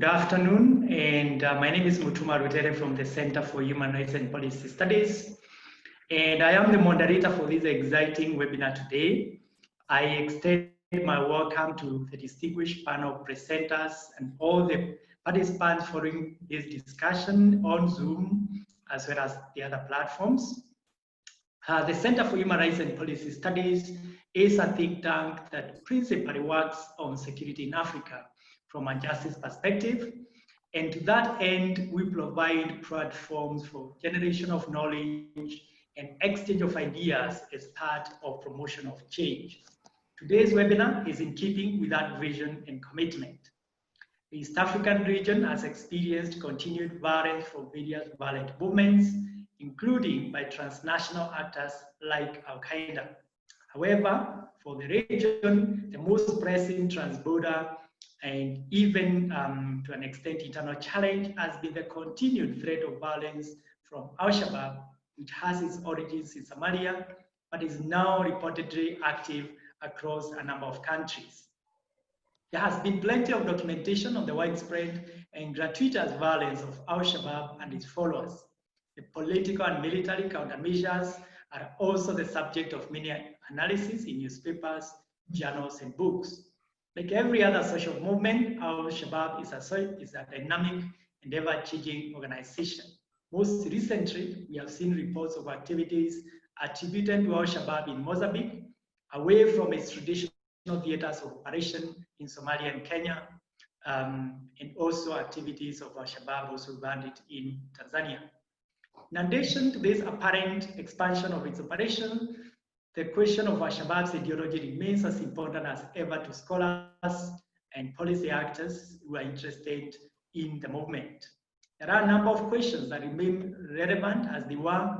afternoon, and my name is Mutuma Rutere from the Center for Human Rights and Policy Studies, and I am the moderator for this exciting webinar today. I extend my welcome to the distinguished panel of presenters and all the participants following this discussion on Zoom, as well as the other platforms. The Center for Human Rights and Policy Studies is a think tank that principally works on security in Africa from a justice perspective. And to that end, we provide platforms for generation of knowledge and exchange of ideas as part of promotion of change. Today's webinar is in keeping with that vision and commitment. The East African region has experienced continued violence from various violent movements, including by transnational actors like Al-Qaeda. However, for the region, the most pressing transborder and even to an extent internal challenge has been the continued threat of violence from Al-Shabaab, which has its origins in Somalia, but is now reportedly active across a number of countries. There has been plenty of documentation on the widespread and gratuitous violence of Al-Shabaab and its followers. The political and military countermeasures are also the subject of many analyses in newspapers, journals, and books. Like every other social movement, Al-Shabaab is a dynamic and ever-changing organization. Most recently, we have seen reports of activities attributed to Al-Shabaab in Mozambique, away from its traditional theaters of operation in Somalia and Kenya, and also activities of Al-Shabaab also banded in Tanzania. In addition to this apparent expansion of its operation, the question of Al-Shabaab's ideology remains as important as ever to scholars and policy actors who are interested in the movement. There are a number of questions that remain relevant as they were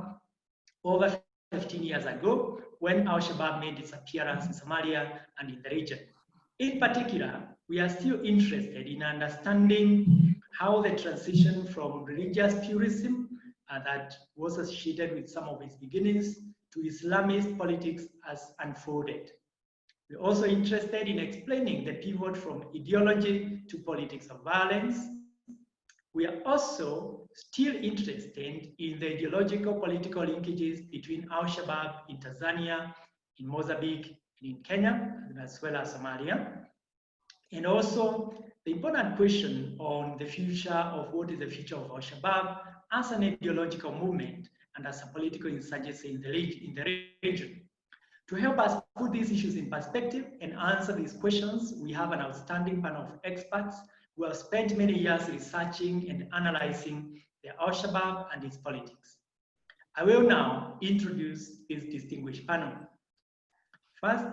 over 15 years ago when Al-Shabaab made its appearance in Somalia and in the region. In particular, we are still interested in understanding how the transition from religious purism that was associated with some of its beginnings to Islamist politics has unfolded. We're also interested in explaining the pivot from ideology to politics of violence. We are also still interested in the ideological political linkages between Al-Shabaab in Tanzania, in Mozambique, and in Kenya, as well as Somalia. And also the important question on the future of what is the future of Al-Shabaab as an ideological movement and as a political insurgency in the region. To help us put these issues in perspective and answer these questions, we have an outstanding panel of experts who have spent many years researching and analyzing the Al-Shabaab and its politics. I will now introduce this distinguished panel. First,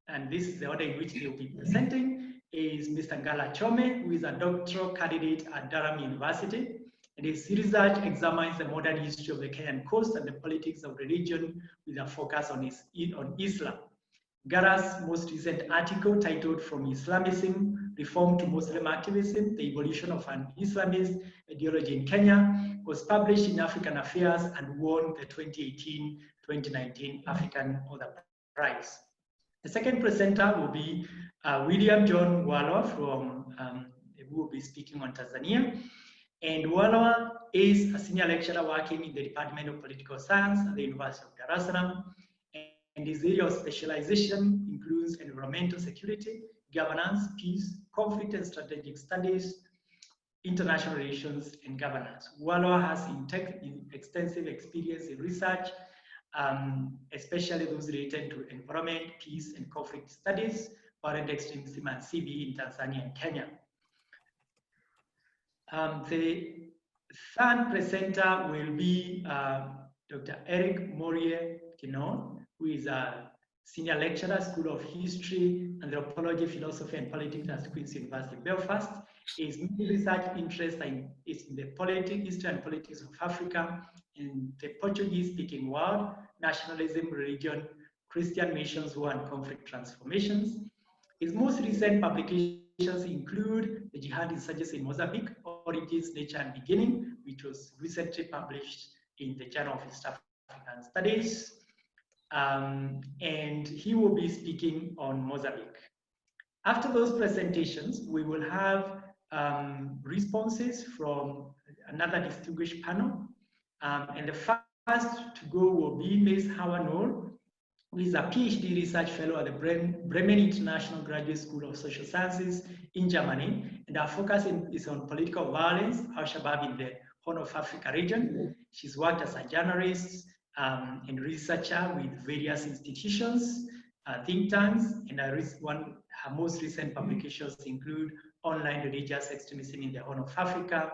and this is the order in which they will be presenting, is Mr. Ngala Chome, who is a doctoral candidate at Durham University. And his research examines the modern history of the Kenyan coast and the politics of the region with a focus on Islam. Ngala's most recent article, titled From Islamism, Reform to Muslim Activism, The Evolution of an Islamist Ideology in Kenya, was published in African Affairs and won the 2018-2019 African Author Prize. The second presenter will be William John Walwa, who will be speaking on Tanzania. And Walwa is a senior lecturer working in the Department of Political Science at the University of Dar es Salaam. And his area of specialization includes environmental security, governance, peace, conflict and strategic studies, international relations, and governance. Walwa has extensive experience in research, especially those related to environment, peace, and conflict studies, violent extremism, and CVE in Tanzania and Kenya. The third presenter will be Dr. Eric Morier-Kinnon, who is a senior lecturer, School of History, Anthropology, Philosophy, and Politics at Queen's University, Belfast. His main research interest is in the history and politics of Africa, in the Portuguese-speaking world, nationalism, religion, Christian missions, war, and conflict transformations. His most recent publications include The Jihad Insurgency in Mozambique, Origins, Nature, and Beginning, which was recently published in the Journal of East African Studies. And he will be speaking on Mozambique. After those presentations, we will have responses from another distinguished panel. And the first to go will be Ms. Hawa Noor, who is a PhD research fellow at the Bremen International Graduate School of Social Sciences in Germany. And our focus is on political violence, Al-Shabaab in the Horn of Africa region. She's worked as a journalist and researcher with various institutions, think tanks, and her most recent publications include Online Religious Extremism in the Horn of Africa,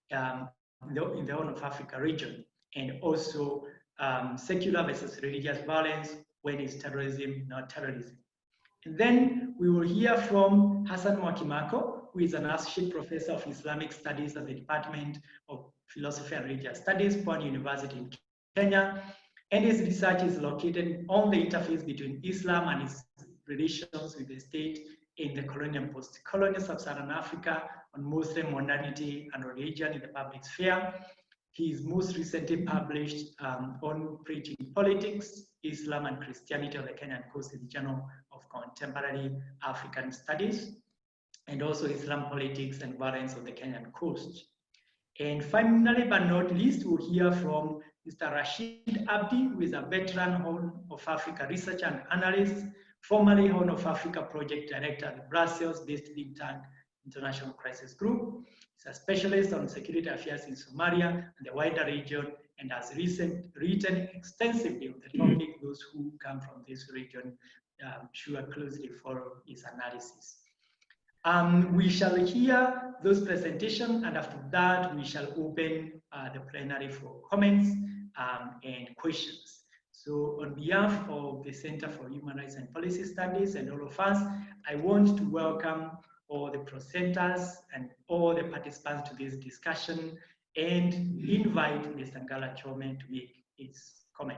in the Horn of Africa region, and also secular versus religious violence, when is terrorism not terrorism. And then we will hear from Hassan Mwakimako, who is an associate professor of Islamic Studies at the Department of Philosophy and Religious Studies, Pwani University in Kenya. And his research is located on the interface between Islam and its relations with the state in the colonial and post-colonial sub-Saharan Africa, on Muslim modernity and religion in the public sphere. He is most recently published on Preaching Politics, Islam and Christianity on the Kenyan Coast in the Journal of Contemporary African Studies, and also Islam Politics and Violence on the Kenyan Coast. And finally, but not least, we'll hear from Mr. Rashid Abdi, who is a veteran Horn of Africa researcher and analyst, formerly Horn of Africa Project Director at the Brussels-based think tank International Crisis Group. He's a specialist on security affairs in Somalia and the wider region, and has written extensively on the topic. Those who come from this region should closely follow his analysis. We shall hear those presentations, and after that, we shall open the plenary for comments and questions. So on behalf of the Center for Human Rights and Policy Studies and all of us, I want to welcome all the presenters and all the participants to this discussion, and invite Mr. Ngala Chome to make his comment.